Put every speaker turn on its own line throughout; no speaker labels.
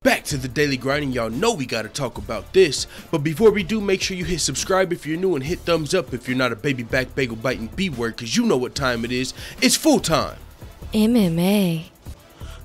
Back to the daily grinding. Y'all know we gotta talk about this, but before we do, make sure you hit subscribe if you're new and hit thumbs up if you're not a baby back bagel biting B word, cause you know what time it is. It's full time.
MMA.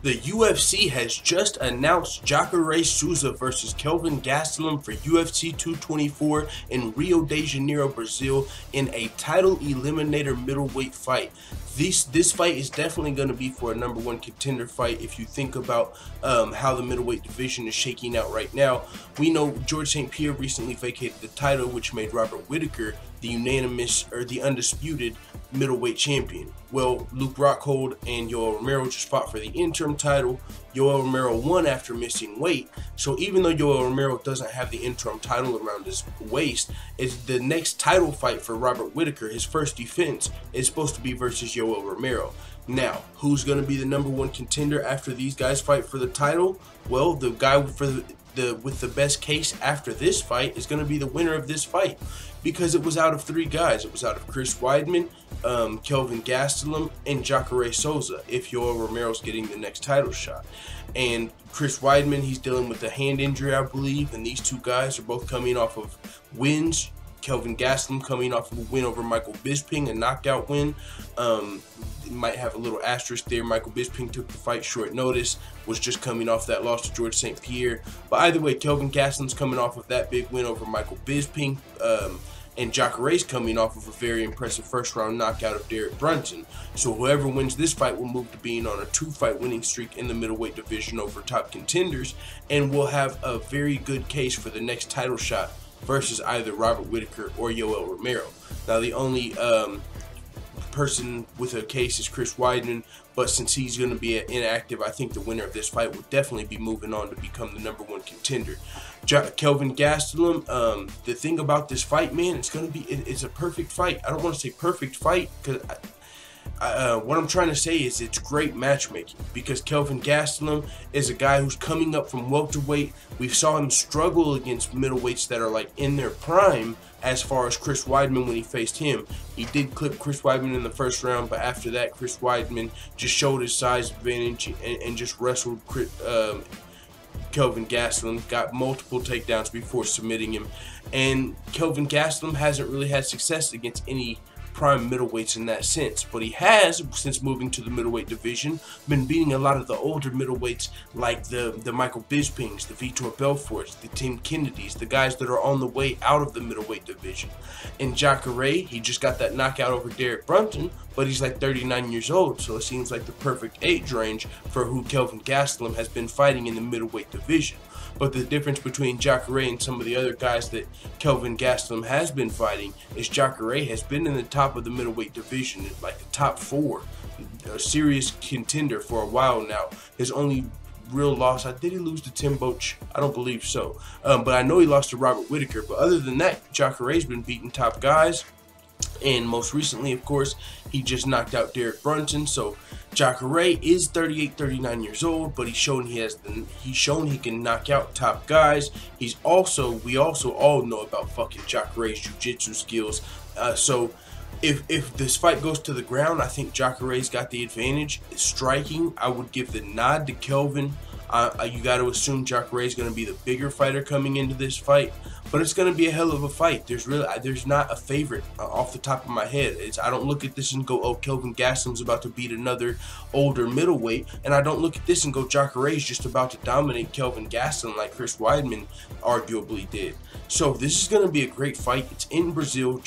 The UFC has just announced Jacare Souza versus Kelvin Gastelum for UFC 224 in Rio de Janeiro, Brazil, in a title eliminator middleweight fight. This fight is definitely going to be for a #1 contender fight. If you think about how the middleweight division is shaking out right now, we know George St. Pierre recently vacated the title, which made Robert Whittaker the unanimous or the undisputed middleweight champion. Well, Luke Rockhold and Yoel Romero just fought for the interim title. Yoel Romero won after missing weight, so even though Yoel Romero doesn't have the interim title around his waist, it's the next title fight for Robert Whittaker. His first defense is supposed to be versus Yoel Romero. Now, who's going to be the #1 contender after these guys fight for the title? Well, the guy with the best case after this fight is going to be the winner of this fight, because it was out of 3 guys. It was out of Chris Weidman, Kelvin Gastelum, and Jacare Souza, if Yoel Romero's getting the next title shot. And Chris Weidman, he's dealing with a hand injury, I believe, and these 2 guys are both coming off of wins. Kelvin Gastelum coming off of a win over Michael Bisping, a knockout win. Might have a little asterisk there. Michael Bisping took the fight short notice, was just coming off that loss to George St. Pierre. But either way, Kelvin Gastelum's coming off of that big win over Michael Bisping. And Jacare's coming off of a very impressive first-round knockout of Derek Brunson. So whoever wins this fight will move to being on a 2-fight winning streak in the middleweight division over top contenders, and will have a very good case for the next title shot versus either Robert Whittaker or Yoel Romero. Now, the only person with a case is Chris Weidman, but since he's going to be inactive, I think the winner of this fight will definitely be moving on to become the #1 contender. Kelvin Gastelum, the thing about this fight, man, it's a perfect fight. I don't want to say perfect fight, because what I'm trying to say is it's great matchmaking, because Kelvin Gastelum is a guy who's coming up from welterweight. We saw him struggle against middleweights that are like in their prime, as far as Chris Weidman when he faced him. He did clip Chris Weidman in the first round, but after that, Chris Weidman just showed his size advantage and just wrestled Kelvin Gastelum, got multiple takedowns before submitting him. And Kelvin Gastelum hasn't really had success against any prime middleweights in that sense, but he has, since moving to the middleweight division, been beating a lot of the older middleweights like the Michael Bispings, the Vitor Belforts, the Tim Kennedys, the guys that are on the way out of the middleweight division. And Jacare, he just got that knockout over Derek Brunson, but he's like 39 years old, so it seems like the perfect age range for who Kelvin Gastelum has been fighting in the middleweight division. But the difference between Jacare and some of the other guys that Kelvin Gastelum has been fighting is Jacare has been in the top of the middleweight division, like the top 4, a serious contender for a while now. His only real loss, did he lose to Tim Boetsch? I don't believe so. But I know he lost to Robert Whittaker. But other than that, Jacare's been beating top guys. And most recently, of course, he just knocked out Derek Brunson. So Jacare is 38, 39 years old, but he's shown he can knock out top guys. We also all know about fucking Jacare's jiu-jitsu skills. So if this fight goes to the ground, I think Jacare's got the advantage. Striking, I would give the nod to Kelvin. You got to assume Jacare is going to be the bigger fighter coming into this fight, but it's going to be a hell of a fight. There's not a favorite off the top of my head. I don't look at this and go, oh, Kelvin Gastelum's about to beat another older middleweight, and I don't look at this and go, Jacare's just about to dominate Kelvin Gastelum like Chris Weidman arguably did. So this is going to be a great fight. It's in Brazil.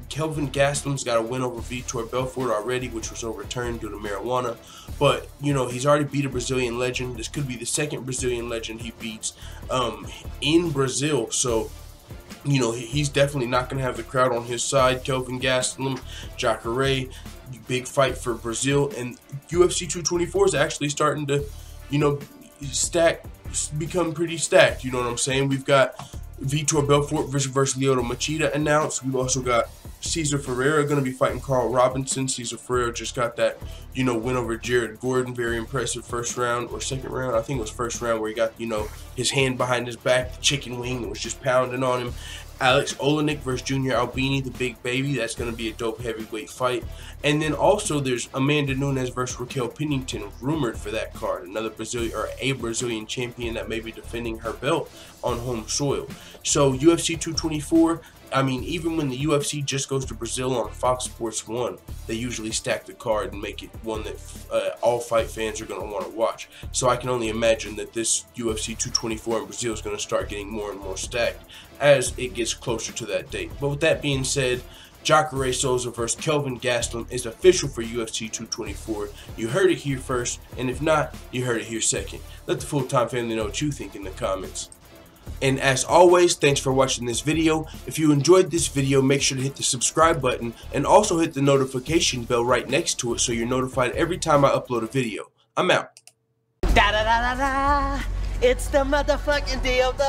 Kelvin Gastelum's got a win over Vitor Belfort already, which was overturned due to marijuana. But, you know, he's already beat a Brazilian legend. This could be the second Brazilian legend he beats in Brazil. So, you know, he's definitely not going to have the crowd on his side. Kelvin Gastelum, Jacare, big fight for Brazil. And UFC 224 is actually starting to, you know, become pretty stacked. You know what I'm saying? We've got Vitor Belfort versus Lyoto Machida announced. We've also got Cesar Ferreira going to be fighting Carl Robinson. Cesar Ferreira just got that, win over Jared Gordon. Very impressive first round or second round. I think it was first round where he got, his hand behind his back, the chicken wing, and was just pounding on him. Alex Olenek versus Junior Albini, the big baby. That's going to be a dope heavyweight fight. And then also there's Amanda Nunes versus Raquel Pennington, rumored for that card. Another Brazilian champion that may be defending her belt on home soil. So UFC 224, even when the UFC just goes to Brazil on Fox Sports 1, they usually stack the card and make it one that all fight fans are going to want to watch. So I can only imagine that this UFC 224 in Brazil is going to start getting more and more stacked as it gets closer to that date. But with that being said, Jacare Souza versus Kelvin Gastelum is official for UFC 224. You heard it here first, and if not, you heard it here second. Let the full-time family know what you think in the comments. And as always, thanks for watching this video. If you enjoyed this video, make sure to hit the subscribe button and also hit the notification bell right next to it so you're notified every time I upload a video. I'm out.
Da da da da da. It's the motherfucking DOG.